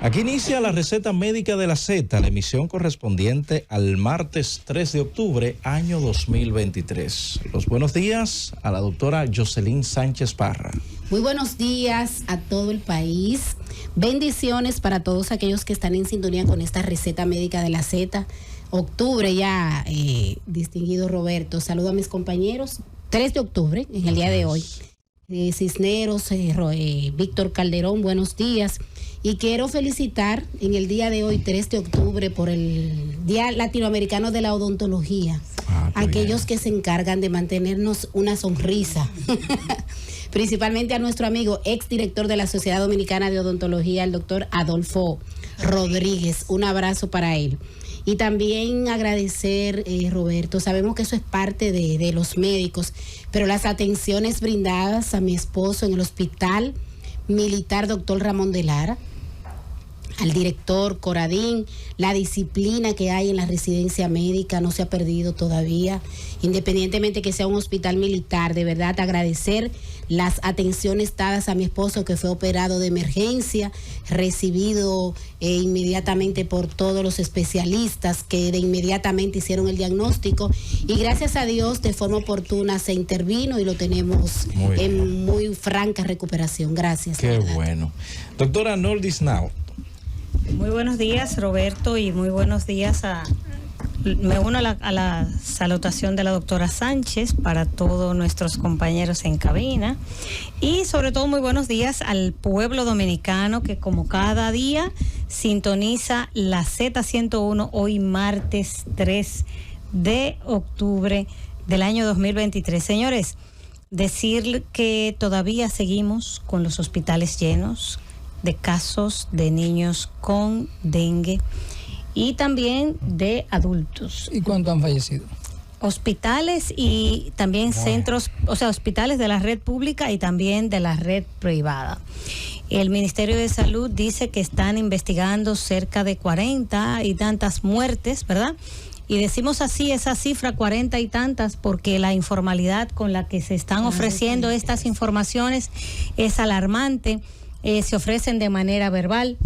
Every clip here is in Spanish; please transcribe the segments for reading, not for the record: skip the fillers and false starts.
Aquí inicia la receta médica de la Z, la emisión correspondiente al martes 3 de octubre, año 2023. Los buenos días a la doctora Jocelyn Sánchez Parra. Muy buenos días a todo el país. Bendiciones para todos aquellos que están en sintonía con esta receta médica de la Z. Octubre ya, distinguido Roberto. Saludo a mis compañeros. 3 de octubre, en el día de hoy. Cisneros, Víctor Calderón, buenos días. Y quiero felicitar en el día de hoy, 3 de octubre, por el Día Latinoamericano de la Odontología. Aquellos que se encargan de mantenernos una sonrisa. Principalmente a nuestro amigo, exdirector de la Sociedad Dominicana de Odontología, el doctor Adolfo Rodríguez. Un abrazo para él. Y también agradecer, Roberto, sabemos que eso es parte de los médicos, pero las atenciones brindadas a mi esposo en el Hospital Militar Dr. Ramón de Lara, al director Coradín, la disciplina que hay en la residencia médica no se ha perdido todavía, independientemente que sea un hospital militar. De verdad, agradecer las atenciones dadas a mi esposo, que fue operado de emergencia, recibido inmediatamente por todos los especialistas que de inmediatamente hicieron el diagnóstico, y gracias a Dios de forma oportuna se intervino y lo tenemos en muy franca recuperación. Gracias. Qué bueno. Doctora Noldis Now. Muy buenos días, Roberto, y muy buenos días me uno a la salutación de la doctora Sánchez para todos nuestros compañeros en cabina, y sobre todo muy buenos días al pueblo dominicano que como cada día sintoniza la Z101 hoy martes 3 de octubre del año 2023. Señores, decir que todavía seguimos con los hospitales llenos de casos de niños con dengue y también de adultos. ¿Y cuántos han fallecido? Hospitales y también centros, o sea, hospitales de la red pública y también de la red privada. El Ministerio de Salud dice que están investigando cerca de 40 y tantas muertes, ¿verdad? Y decimos así esa cifra, 40 y tantas, porque la informalidad con la que se están ofreciendo estas informaciones es alarmante. Se ofrecen de manera verbal.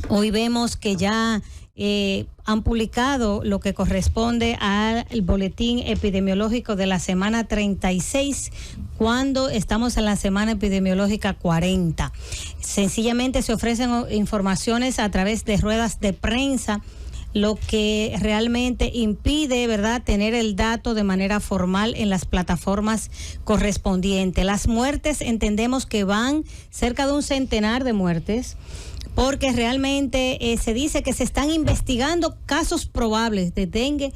Hoy vemos que ya han publicado lo que corresponde al boletín epidemiológico de la semana 36, cuando estamos en la semana epidemiológica 40. Sencillamente se ofrecen informaciones a través de ruedas de prensa, lo que realmente impide, ¿verdad?, tener el dato de manera formal en las plataformas correspondientes. Las muertes entendemos que van cerca de un centenar de muertes, porque realmente se dice que se están investigando casos probables de dengue,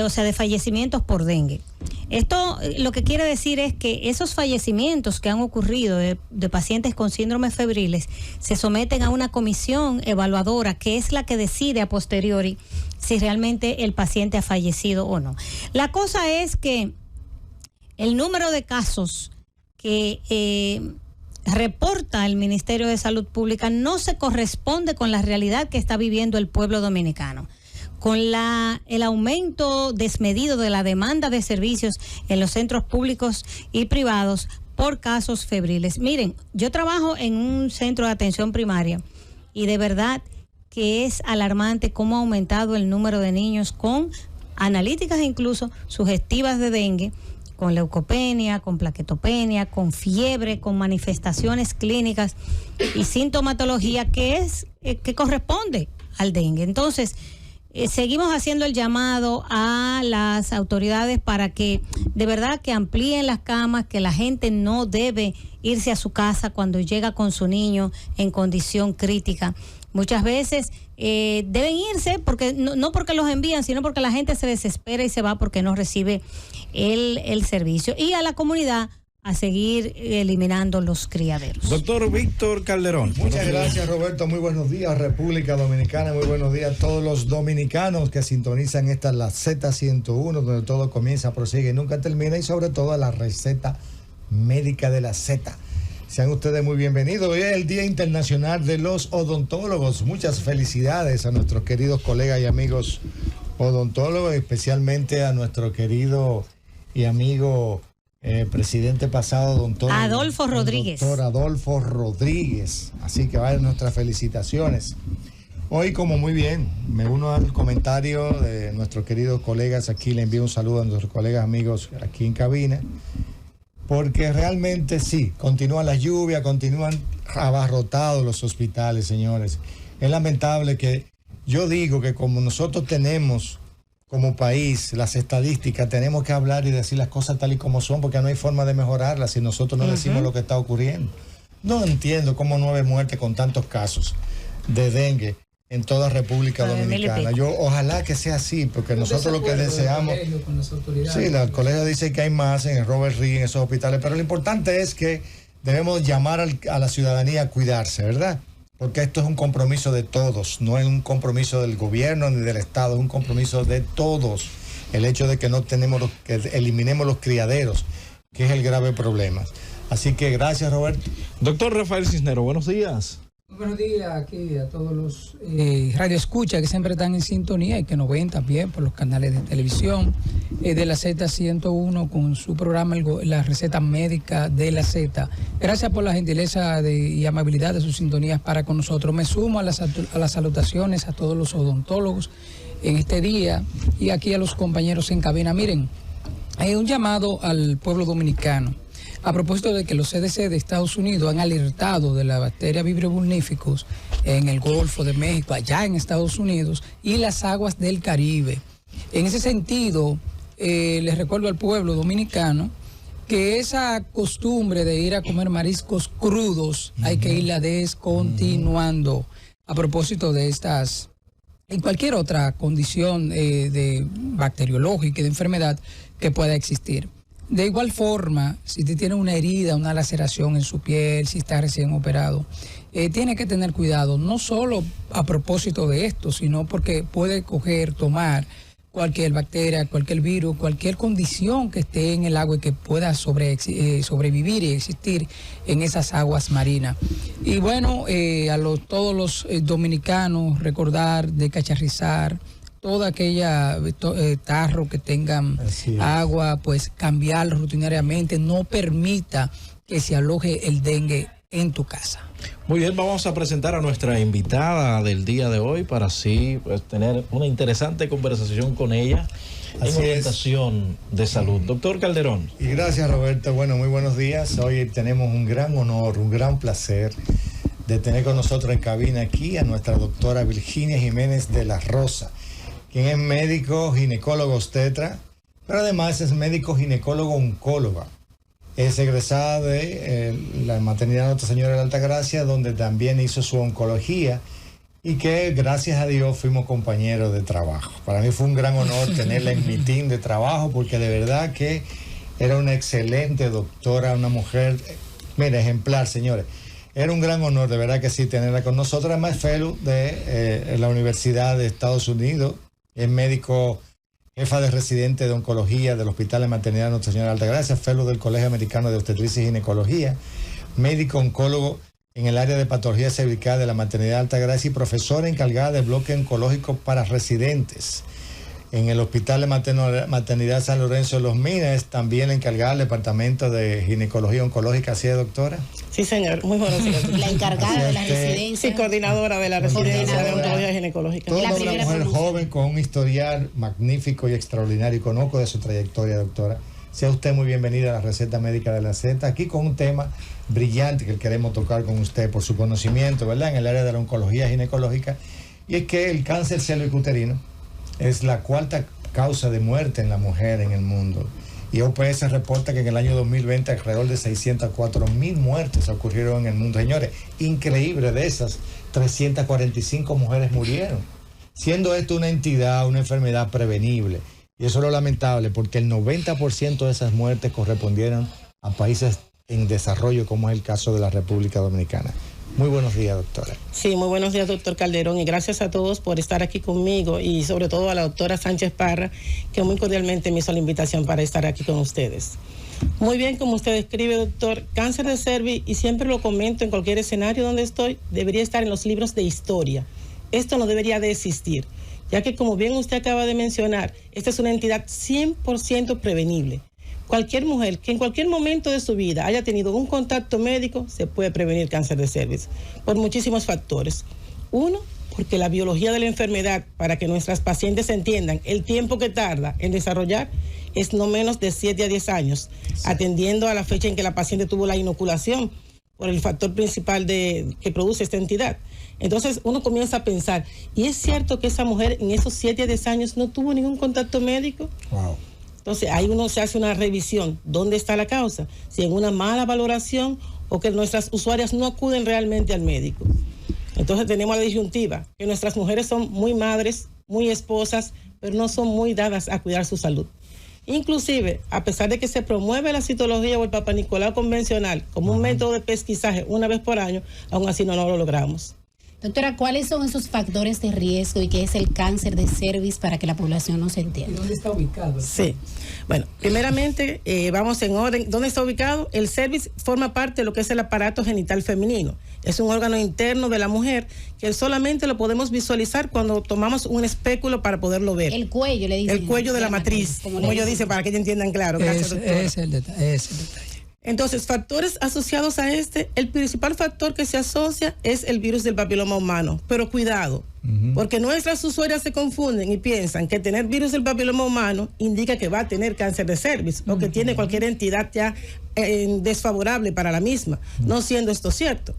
o sea, de fallecimientos por dengue. Esto lo que quiere decir es que esos fallecimientos que han ocurrido de pacientes con síndromes febriles se someten a una comisión evaluadora que es la que decide a posteriori si realmente el paciente ha fallecido o no. La cosa es que el número de casos que reporta el Ministerio de Salud Pública no se corresponde con la realidad que está viviendo el pueblo dominicano, con el aumento desmedido de la demanda de servicios en los centros públicos y privados por casos febriles. Miren, yo trabajo en un centro de atención primaria y de verdad que es alarmante cómo ha aumentado el número de niños con analíticas incluso sugestivas de dengue, con leucopenia, con plaquetopenia, con fiebre, con manifestaciones clínicas y sintomatología que corresponde al dengue. Entonces, seguimos haciendo el llamado a las autoridades para que de verdad que amplíen las camas, que la gente no debe irse a su casa cuando llega con su niño en condición crítica. Muchas veces deben irse porque no porque los envían, sino porque la gente se desespera y se va porque no recibe el servicio. Y a la comunidad a seguir eliminando los criaderos. Doctor Víctor Calderón. Muchas gracias, Roberto. Muy buenos días, República Dominicana. Muy buenos días a todos los dominicanos que sintonizan esta la Z101, donde todo comienza, prosigue y nunca termina, y sobre todo a la receta médica de la Z. Sean ustedes muy bienvenidos. Hoy es el Día Internacional de los Odontólogos. Muchas felicidades a nuestros queridos colegas y amigos odontólogos, especialmente a nuestro querido y amigo presidente pasado, doctor Adolfo Rodríguez. Doctor Adolfo Rodríguez. Así que vayan nuestras felicitaciones. Hoy, como muy bien, me uno al comentario de nuestros queridos colegas aquí, le envío un saludo a nuestros colegas amigos aquí en cabina, porque realmente sí, continúan las lluvias, continúan abarrotados los hospitales, señores. Es lamentable que yo digo que como nosotros tenemos como país las estadísticas, tenemos que hablar y decir las cosas tal y como son, porque no hay forma de mejorarlas si nosotros no decimos lo que está ocurriendo. No entiendo cómo 9 muertes con tantos casos de dengue en toda República Dominicana. Yo ojalá que sea así, porque nosotros lo que deseamos... Sí, el colegio dice que hay más en el Robert Reed, en esos hospitales, pero lo importante es que debemos llamar a la ciudadanía a cuidarse, ¿verdad? Porque esto es un compromiso de todos, no es un compromiso del gobierno ni del Estado, es un compromiso de todos. El hecho de que no tenemos, que eliminemos los criaderos, que es el grave problema. Así que gracias, Roberto. Doctor Rafael Cisneros, buenos días. Buenos días aquí a todos los radioescuchas que siempre están en sintonía y que nos ven también por los canales de televisión de la Z101 con su programa La Receta Médica de la Z. Gracias por la gentileza y amabilidad de sus sintonías para con nosotros. Me sumo a las salutaciones a todos los odontólogos en este día y aquí a los compañeros en cabina. Miren, hay un llamado al pueblo dominicano. A propósito de que los CDC de Estados Unidos han alertado de la bacteria Vibrio vulnificus en el Golfo de México, allá en Estados Unidos, y las aguas del Caribe. En ese sentido, les recuerdo al pueblo dominicano que esa costumbre de ir a comer mariscos crudos hay que irla descontinuando. A propósito de estas y cualquier otra condición de bacteriológica y de enfermedad que pueda existir. De igual forma, si usted tiene una herida, una laceración en su piel, si está recién operado, tiene que tener cuidado, no solo a propósito de esto, sino porque puede tomar cualquier bacteria, cualquier virus, cualquier condición que esté en el agua y que pueda sobrevivir y existir en esas aguas marinas. Y bueno, todos los dominicanos recordar de cacharrizar, toda aquella tarro que tengan agua, pues cambiarlo rutinariamente, no permita que se aloje el dengue en tu casa. Muy bien, vamos a presentar a nuestra invitada del día de hoy para así pues, tener una interesante conversación con ella en orientación de salud. Doctor Calderón. Y gracias, Roberto. Bueno, muy buenos días. Hoy tenemos un gran honor, un gran placer de tener con nosotros en cabina aquí a nuestra doctora Virginia Jiménez de la Rosa, quien es médico, ginecólogo obstetra, pero además es médico ginecólogo oncóloga. Es egresada de la maternidad Nuestra Señora de la Altagracia, donde también hizo su oncología y que gracias a Dios fuimos compañeros de trabajo. Para mí fue un gran honor tenerla en mi team de trabajo, porque de verdad que era una excelente doctora, una mujer, mira, ejemplar, señores. Era un gran honor, de verdad que sí, tenerla con nosotros. Además, fellow de la Universidad de Estados Unidos. Es médico, jefa de residente de oncología del Hospital de Maternidad Nuestra Señora de Altagracia, fellow del Colegio Americano de Obstetricia y Ginecología, médico oncólogo en el área de patología cervical de la Maternidad de Altagracia y profesora encargada del bloque oncológico para residentes en el Hospital de Maternidad San Lorenzo de los Minas, también encargada del Departamento de Ginecología Oncológica. ¿Así es, doctora? Sí, señor. Muy buenos días. La encargada de la residencia. Sí, coordinadora de la residencia de oncología ginecológica. Toda una mujer joven con un historial magnífico y extraordinario. Y conozco de su trayectoria, doctora. Sea usted muy bienvenida a la Receta Médica de la Z, aquí con un tema brillante que queremos tocar con usted por su conocimiento, ¿verdad?, en el área de la oncología ginecológica, y es que el cáncer cervicuterino es la cuarta causa de muerte en la mujer en el mundo. Y OPS reporta que en el año 2020 alrededor de 604,000 muertes ocurrieron en el mundo. Señores, increíble, de esas 345 mujeres murieron, siendo esto una entidad, una enfermedad prevenible. Y eso es lo lamentable, porque el 90% de esas muertes correspondieron a países en desarrollo, como es el caso de la República Dominicana. Muy buenos días, doctora. Sí, muy buenos días, doctor Calderón, y gracias a todos por estar aquí conmigo, y sobre todo a la doctora Sánchez Parra, que muy cordialmente me hizo la invitación para estar aquí con ustedes. Muy bien, como usted describe, doctor, cáncer de cervix, y siempre lo comento en cualquier escenario donde estoy, debería estar en los libros de historia. Esto no debería de existir, ya que, como bien usted acaba de mencionar, esta es una entidad 100% prevenible. cualquier mujer que en cualquier momento de su vida haya tenido un contacto médico, se puede prevenir cáncer de cervix por muchísimos factores. Uno, porque la biología de la enfermedad, para que nuestras pacientes entiendan, el tiempo que tarda en desarrollar es no menos de 7 a 10 años, atendiendo a la fecha en que la paciente tuvo la inoculación por el factor principal que produce esta entidad. Entonces uno comienza a pensar, ¿y es cierto que esa mujer en esos 7 a 10 años no tuvo ningún contacto médico? Wow. Entonces ahí uno se hace una revisión, ¿dónde está la causa? Si en una mala valoración o que nuestras usuarias no acuden realmente al médico. Entonces tenemos la disyuntiva, que nuestras mujeres son muy madres, muy esposas, pero no son muy dadas a cuidar su salud. Inclusive, a pesar de que se promueve la citología o el Papa Nicolau convencional como un método de pesquisaje una vez por año, aún así no lo logramos. Doctora, ¿cuáles son esos factores de riesgo y qué es el cáncer de cervix para que la población nos entienda? ¿Y dónde está ubicado? Sí. Bueno, primeramente, vamos en orden. ¿Dónde está ubicado? El cervix forma parte de lo que es el aparato genital femenino. Es un órgano interno de la mujer que solamente lo podemos visualizar cuando tomamos un espéculo para poderlo ver. El cuello, le dicen. El cuello de la matriz, como ellos dicen, para que ellos entiendan claro. Gracias, doctora. Es el detalle. Entonces, factores asociados a el principal factor que se asocia es el virus del papiloma humano. Pero cuidado, porque nuestras usuarias se confunden y piensan que tener virus del papiloma humano indica que va a tener cáncer de cervix o que tiene cualquier entidad ya desfavorable para la misma, no siendo esto cierto.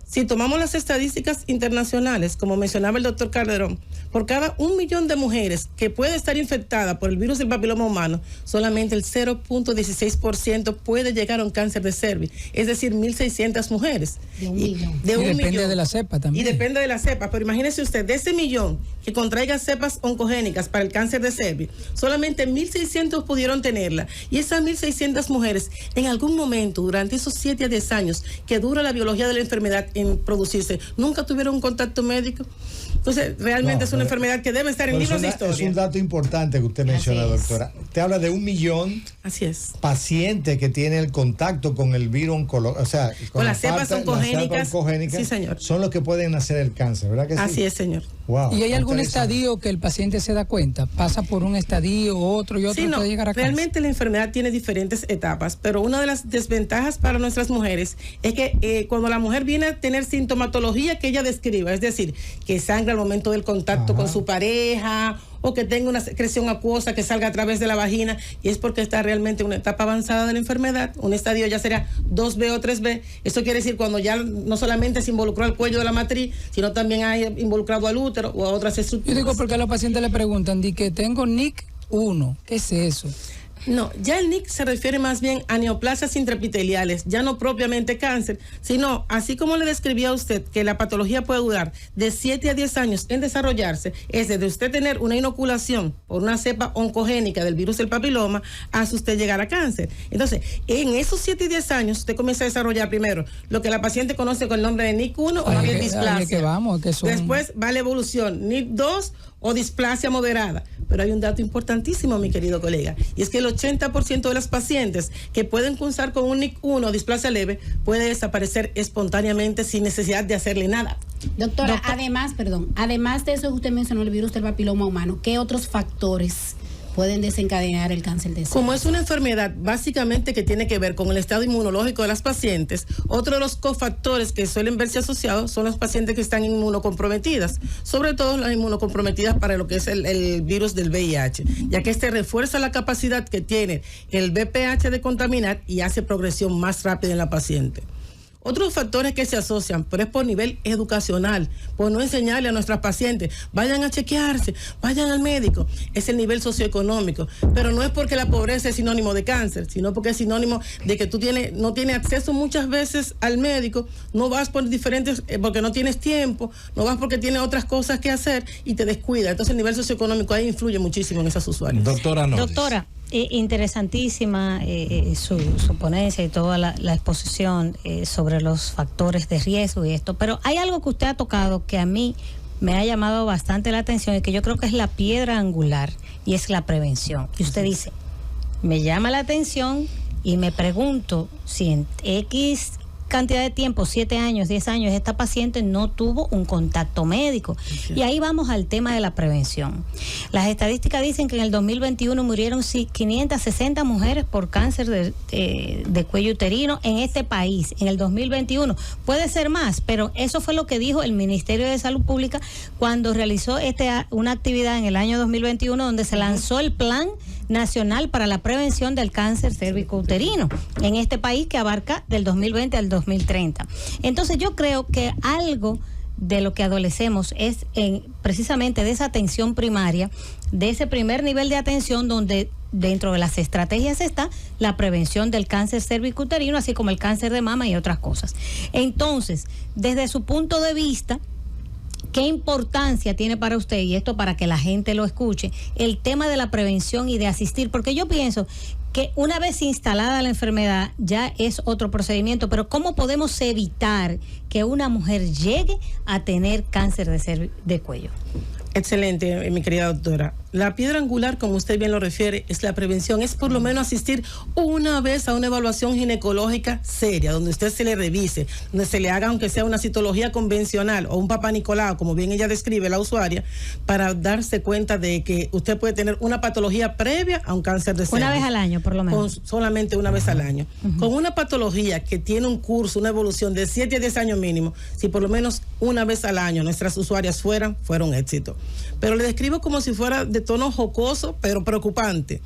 Si tomamos las estadísticas internacionales, como mencionaba el doctor Calderón, por cada 1 millón de mujeres que puede estar infectada por el virus del papiloma humano, solamente el 0.16% puede llegar a un cáncer de cervix, es decir, 1.600 mujeres. De 1 millón. Y depende de la cepa también. Y depende de la cepa, pero imagínese usted, de ese millón que contraiga cepas oncogénicas para el cáncer de cervix, solamente 1.600 pudieron tenerla. Y esas 1.600 mujeres, en algún momento, durante esos 7 a 10 años que dura la biología de la enfermedad en producirse, nunca tuvieron un contacto médico. Entonces, realmente es una enfermedad que debe estar en libros de historia. Es un dato importante que usted menciona, doctora. Te habla de 1 millón Así es. pacientes que tienen el contacto con el virus oncológico, o sea, con las cepas oncogénicas. Sí, señor. Son los que pueden hacer el cáncer, ¿verdad que sí? Así es, señor. Wow, ¿Y hay algún estadio que el paciente se da cuenta? ¿Pasa por un estadio, otro y otro sí, no, puede llegar a cáncer? realmente la enfermedad tiene diferentes etapas, pero una de las desventajas para nuestras mujeres es que cuando la mujer viene a tener sintomatología que ella describa, es decir, que sangra al momento del contacto con su pareja o que tenga una secreción acuosa que salga a través de la vagina, y es porque está realmente en una etapa avanzada de la enfermedad, un estadio ya será 2B o 3B. Eso quiere decir cuando ya no solamente se involucró al cuello de la matriz, sino también ha involucrado al útero o a otras estructuras. Yo digo porque a los pacientes le preguntan, di que tengo NIC 1, ¿qué es eso? No, ya el NIC se refiere más bien a neoplasias intraepiteliales, ya no propiamente cáncer, sino, así como le describía a usted, que la patología puede durar de 7 a 10 años en desarrollarse, es desde usted tener una inoculación por una cepa oncogénica del virus del papiloma hasta usted llegar a cáncer. Entonces, en esos 7 y 10 años, usted comienza a desarrollar primero lo que la paciente conoce con el nombre de NIC 1 o bien displasia. Después va la evolución, NIC 2 o displasia moderada. Pero hay un dato importantísimo, mi querido colega, y es que el 80% de las pacientes que pueden cursar con un NIC 1 o displasia leve puede desaparecer espontáneamente sin necesidad de hacerle nada. Doctora, además de eso que usted mencionó, el virus del papiloma humano, ¿qué otros factores pueden desencadenar el cáncer de cervix? Como es una enfermedad básicamente que tiene que ver con el estado inmunológico de las pacientes, otro de los cofactores que suelen verse asociados son los pacientes que están inmunocomprometidas, sobre todo las inmunocomprometidas para lo que es el virus del VIH, ya que este refuerza la capacidad que tiene el VPH de contaminar y hace progresión más rápida en la paciente. Otros factores que se asocian, pero es por nivel educacional, por no enseñarle a nuestras pacientes, vayan a chequearse, vayan al médico, es el nivel socioeconómico, pero no es porque la pobreza es sinónimo de cáncer, sino porque es sinónimo de que tú no tienes acceso muchas veces al médico, no vas por porque no tienes tiempo, no vas porque tienes otras cosas que hacer y te descuida. Entonces el nivel socioeconómico ahí influye muchísimo en esas usuarias. Doctora, interesantísima su ponencia y toda la exposición sobre los factores de riesgo y esto, pero hay algo que usted ha tocado que a mí me ha llamado bastante la atención y que yo creo que es la piedra angular, y es la prevención. Y usted dice, me llama la atención y me pregunto si en X cantidad de tiempo, 7 años, 10 años, esta paciente no tuvo un contacto médico. Y ahí vamos al tema de la prevención. Las estadísticas dicen que en el 2021 murieron 560 mujeres por cáncer de cuello uterino en este país, en el 2021. Puede ser más, pero eso fue lo que dijo el Ministerio de Salud Pública cuando realizó una actividad en el año 2021 donde se lanzó el Plan Nacional para la Prevención del Cáncer Cérvico-Uterino en este país, que abarca del 2020 al 2030. Entonces yo creo que algo de lo que adolecemos es precisamente de esa atención primaria, de ese primer nivel de atención donde dentro de las estrategias está la prevención del cáncer cérvico-uterino, así como el cáncer de mama y otras cosas. Entonces, desde su punto de vista, ¿qué importancia tiene para usted, y esto para que la gente lo escuche, el tema de la prevención y de asistir? Porque yo pienso que una vez instalada la enfermedad ya es otro procedimiento, pero ¿cómo podemos evitar que una mujer llegue a tener cáncer de cuello? Excelente, mi querida doctora. La piedra angular, como usted bien lo refiere, es la prevención. Es por lo menos asistir una vez a una evaluación ginecológica seria, donde usted se le revise, donde se le haga, aunque sea una citología convencional o un Papá Nicolau, como bien ella describe, la usuaria, para darse cuenta de que usted puede tener una patología previa a un cáncer de cervix. Una vez al año, por lo menos. Solamente una vez al año. Con una patología que tiene un curso, una evolución de 7 a 10 años mínimo, si por lo menos una vez al año nuestras usuarias fuera un éxito. Pero le describo como si fuera de tono jocoso, pero preocupante.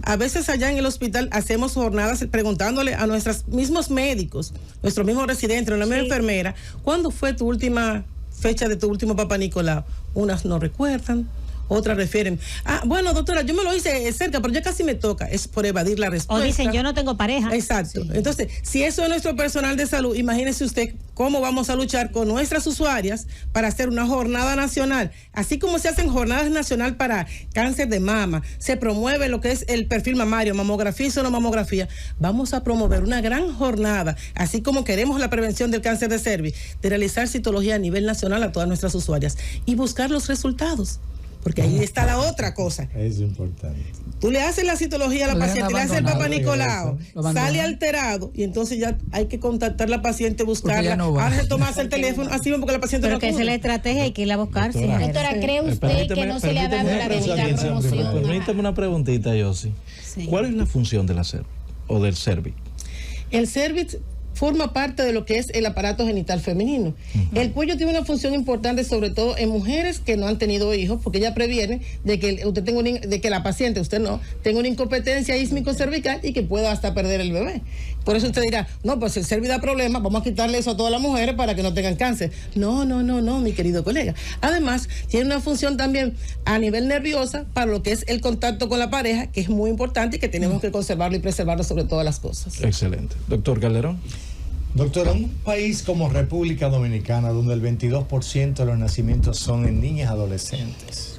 A veces allá en el hospital hacemos jornadas preguntándole a nuestros mismos médicos, nuestros mismos residentes, la misma enfermera, ¿cuándo fue tu última fecha de tu último Papá Nicolau? Unas no recuerdan, otras refieren, bueno, doctora, yo me lo hice cerca, pero ya casi me toca. Es por evadir la respuesta. O dicen, yo no tengo pareja. Exacto. Sí. Entonces, si eso es nuestro personal de salud, imagínese usted cómo vamos a luchar con nuestras usuarias para hacer una jornada nacional. Así como se hacen jornadas nacional para cáncer de mama, se promueve lo que es el perfil mamario, mamografía y sonomamografía. Vamos a promover una gran jornada, así como queremos la prevención del cáncer de cervix, de realizar citología a nivel nacional a todas nuestras usuarias y buscar los resultados. Porque ahí está la otra cosa. Es importante. Tú le haces la citología a la paciente, le haces el Papá Nicolau, sale alterado y entonces ya hay que contactar a la paciente, buscarla, ahora tomarse el teléfono, así porque la paciente pero no. Pero que esa es la estrategia, hay que irla a buscar. Doctora, ¿cree usted que no se le ha dado la debida promoción? Permítame una preguntita, Yossi. Sí. ¿Cuál es la función de la cervix o del cervix? El cervix forma parte de lo que es el aparato genital femenino. El cuello tiene una función importante, sobre todo en mujeres que no han tenido hijos, porque ella previene de que usted tenga de que la paciente, usted no, tenga una incompetencia ísmico-cervical y que pueda hasta perder el bebé. Por eso usted dirá, no, pues el cervix da problema, vamos a quitarle eso a todas las mujeres para que no tengan cáncer. No, mi querido colega. Además, tiene una función también a nivel nerviosa para lo que es el contacto con la pareja, que es muy importante y que tenemos que conservarlo y preservarlo sobre todas las cosas. Excelente. Doctor Calderón. Doctora, un país como República Dominicana, donde el 22% de los nacimientos son en niñas adolescentes,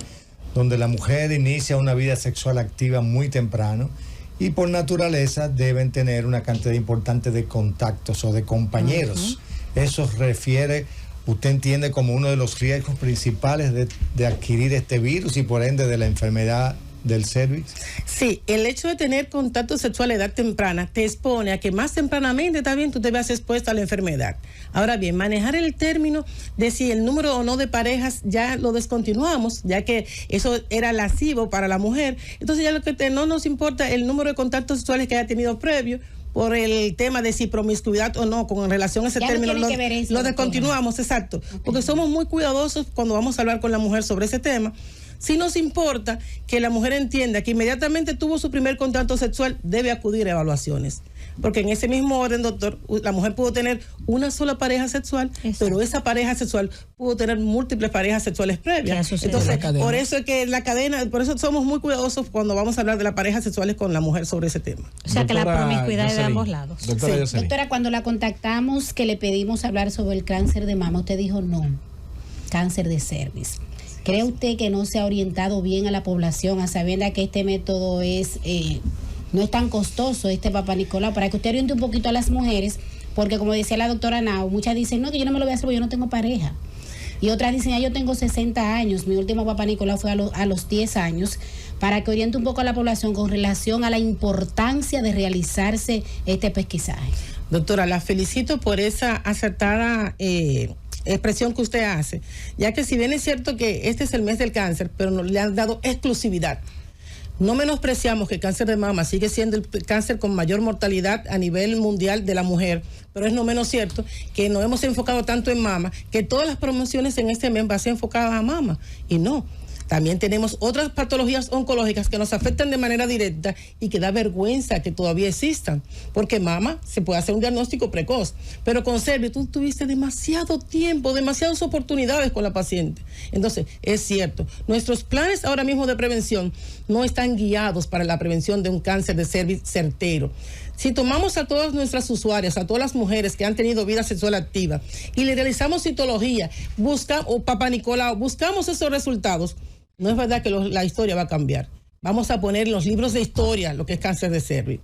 donde la mujer inicia una vida sexual activa muy temprano y por naturaleza deben tener una cantidad importante de contactos o de compañeros. Eso refiere, usted entiende, como uno de los riesgos principales de adquirir este virus y por ende de la enfermedad del cervix. Sí, el hecho de tener contacto sexual a edad temprana te expone a que más tempranamente también tú te veas expuesta a la enfermedad. Ahora bien, manejar el término de si el número o no de parejas ya lo descontinuamos, ya que eso era lascivo para la mujer. Entonces ya lo que no nos importa el número de contactos sexuales que haya tenido previo, por el tema de si promiscuidad o no, con relación a ese término, lo descontinuamos, exacto. Okay. Porque somos muy cuidadosos cuando vamos a hablar con la mujer sobre ese tema. Sí nos importa que la mujer entienda que inmediatamente tuvo su primer contacto sexual, debe acudir a evaluaciones. Porque en ese mismo orden, doctor, la mujer pudo tener una sola pareja sexual, pero esa pareja sexual pudo tener múltiples parejas sexuales previas. Entonces, por eso es que la cadena, por eso somos muy cuidadosos cuando vamos a hablar de las parejas sexuales con la mujer sobre ese tema. O sea, que la promiscuidad es de ambos lados. Doctora, cuando la contactamos, que le pedimos hablar sobre el cáncer de mama, usted dijo no, cáncer de cervix. ¿Cree usted que no se ha orientado bien a la población a sabiendo que este método no es tan costoso, este Papá Nicolau, para que usted oriente un poquito a las mujeres? Porque como decía la doctora Nao, muchas dicen, no, que yo no me lo voy a hacer porque yo no tengo pareja. Y otras dicen, yo tengo 60 años, mi último Papá Nicolau fue a los 10 años, para que oriente un poco a la población con relación a la importancia de realizarse este pesquisaje. Doctora, la felicito por esa acertada expresión que usted hace, ya que si bien es cierto que este es el mes del cáncer, pero no, le han dado exclusividad. No menospreciamos que el cáncer de mama sigue siendo el cáncer con mayor mortalidad a nivel mundial de la mujer, pero es no menos cierto que nos hemos enfocado tanto en mama, que todas las promociones en este mes van a ser enfocadas a mama, y no. También tenemos otras patologías oncológicas que nos afectan de manera directa y que da vergüenza que todavía existan, porque mama se puede hacer un diagnóstico precoz, pero con Servir tú tuviste demasiado tiempo, demasiadas oportunidades con la paciente. Entonces, es cierto, nuestros planes ahora mismo de prevención no están guiados para la prevención de un cáncer de cervix certero. Si tomamos a todas nuestras usuarias, a todas las mujeres que han tenido vida sexual activa y le realizamos citología, o Papá Nicolau, buscamos esos resultados, no es verdad que la historia va a cambiar. Vamos a poner en los libros de historia lo que es cáncer de cervix.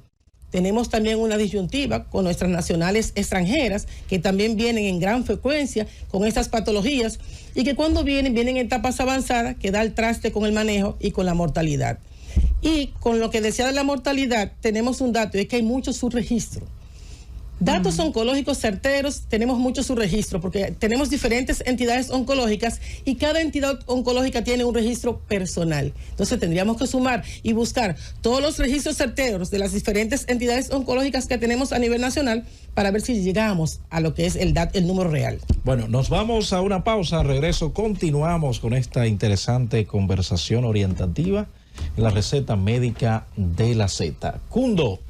Tenemos también una disyuntiva con nuestras nacionales extranjeras que también vienen en gran frecuencia con estas patologías y que cuando vienen en etapas avanzadas que da el traste con el manejo y con la mortalidad. Y con lo que decía de la mortalidad, tenemos un dato, es que hay mucho subregistro. Datos oncológicos certeros, tenemos mucho subregistro, porque tenemos diferentes entidades oncológicas y cada entidad oncológica tiene un registro personal. Entonces tendríamos que sumar y buscar todos los registros certeros de las diferentes entidades oncológicas que tenemos a nivel nacional para ver si llegamos a lo que es el número real. Bueno, nos vamos a una pausa, regreso, continuamos con esta interesante conversación orientativa en la receta médica de la Z. Cundo.